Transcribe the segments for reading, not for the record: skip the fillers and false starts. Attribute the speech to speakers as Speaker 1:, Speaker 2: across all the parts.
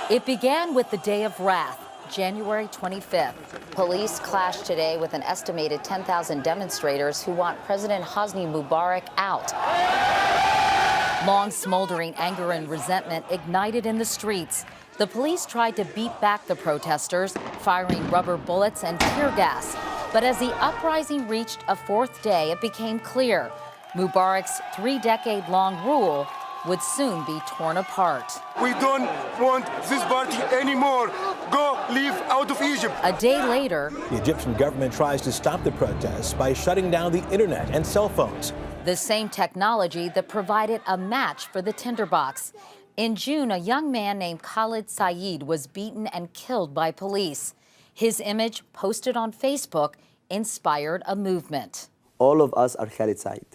Speaker 1: It began with the Day of Wrath, January 25th. Police clashed today with an estimated 10,000 demonstrators who want President Hosni Mubarak out. Long smoldering anger and resentment ignited in the streets. The police tried to beat back the protesters, firing rubber bullets and tear gas. But as the uprising reached a fourth day, it became clear Mubarak's three-decade-long rule would soon be torn apart.
Speaker 2: We don't want this party anymore. Go, leave out of Egypt.
Speaker 1: A day later,
Speaker 3: the Egyptian government tries to stop the protests by shutting down the internet and cell phones.
Speaker 1: The same technology that provided a match for the tinderbox. In June, a young man named Khalid Saeed was beaten and killed by police. His image, posted on Facebook, inspired a movement.
Speaker 4: All of us are Khalid Saeed,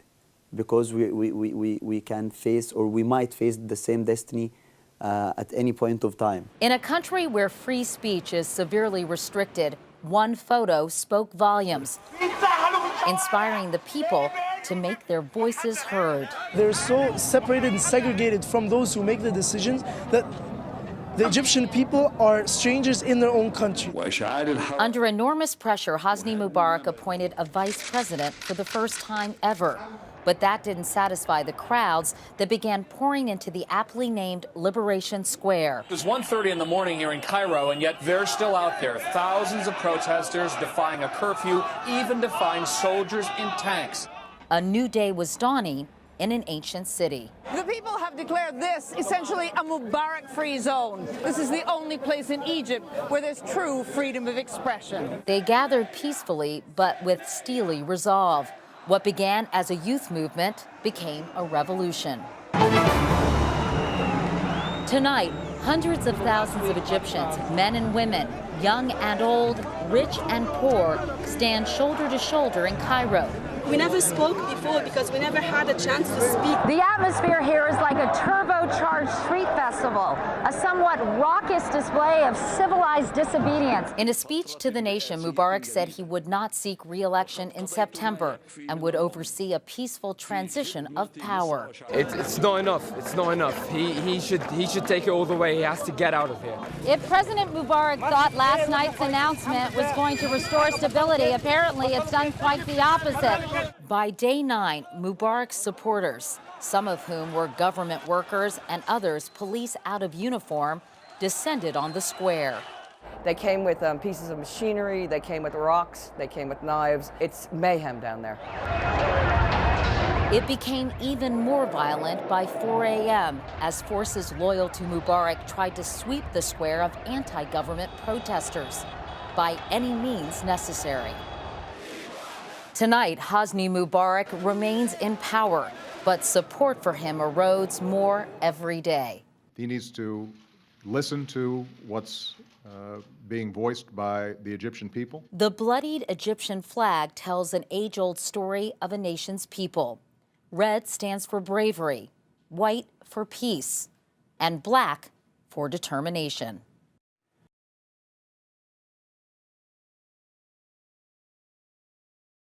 Speaker 4: because we can face, or we might face, the same destiny at any point of time.
Speaker 1: In a country where free speech is severely restricted, one photo spoke volumes, inspiring the people to make their voices heard.
Speaker 5: They're so separated and segregated from those who make the decisions that the Egyptian people are strangers in their own country.
Speaker 1: Under enormous pressure, Hosni Mubarak appointed a vice president for the first time ever. But that didn't satisfy the crowds that began pouring into the aptly named Liberation Square.
Speaker 6: It's 1:30 in the morning here in Cairo, and yet they're still out there. Thousands of protesters defying a curfew, even defying soldiers in tanks.
Speaker 1: A new day was dawning in an ancient city.
Speaker 7: The people have declared this essentially a Mubarak-free zone. This is the only place in Egypt where there's true freedom of expression.
Speaker 1: They gathered peacefully, but with steely resolve. What began as a youth movement became a revolution. Tonight, hundreds of thousands of Egyptians, men and women, young and old, rich and poor, stand shoulder to shoulder in Cairo.
Speaker 8: We never spoke before because we never had a chance to speak.
Speaker 9: The atmosphere here is like a turbocharged street festival, a somewhat raucous display of civilized disobedience.
Speaker 1: In a speech to the nation, Mubarak said he would not seek re-election in September and would oversee a peaceful transition of power.
Speaker 10: It's not enough. It's not enough. He should take it all the way. He has to get out of here.
Speaker 9: If President Mubarak thought last night's announcement was going to restore stability, apparently it's done quite the opposite.
Speaker 1: By day 9, Mubarak's supporters, some of whom were government workers and others police out of uniform, descended on the square.
Speaker 11: They came with pieces of machinery, they came with rocks, they came with knives. It's mayhem down there.
Speaker 1: It became even more violent by 4 a.m. as forces loyal to Mubarak tried to sweep the square of anti-government protesters by any means necessary. Tonight, Hosni Mubarak remains in power, but support for him erodes more every day.
Speaker 12: He needs to listen to what's being voiced by the Egyptian people.
Speaker 1: The bloodied Egyptian flag tells an age-old story of a nation's people. Red stands for bravery, white for peace, and black for determination.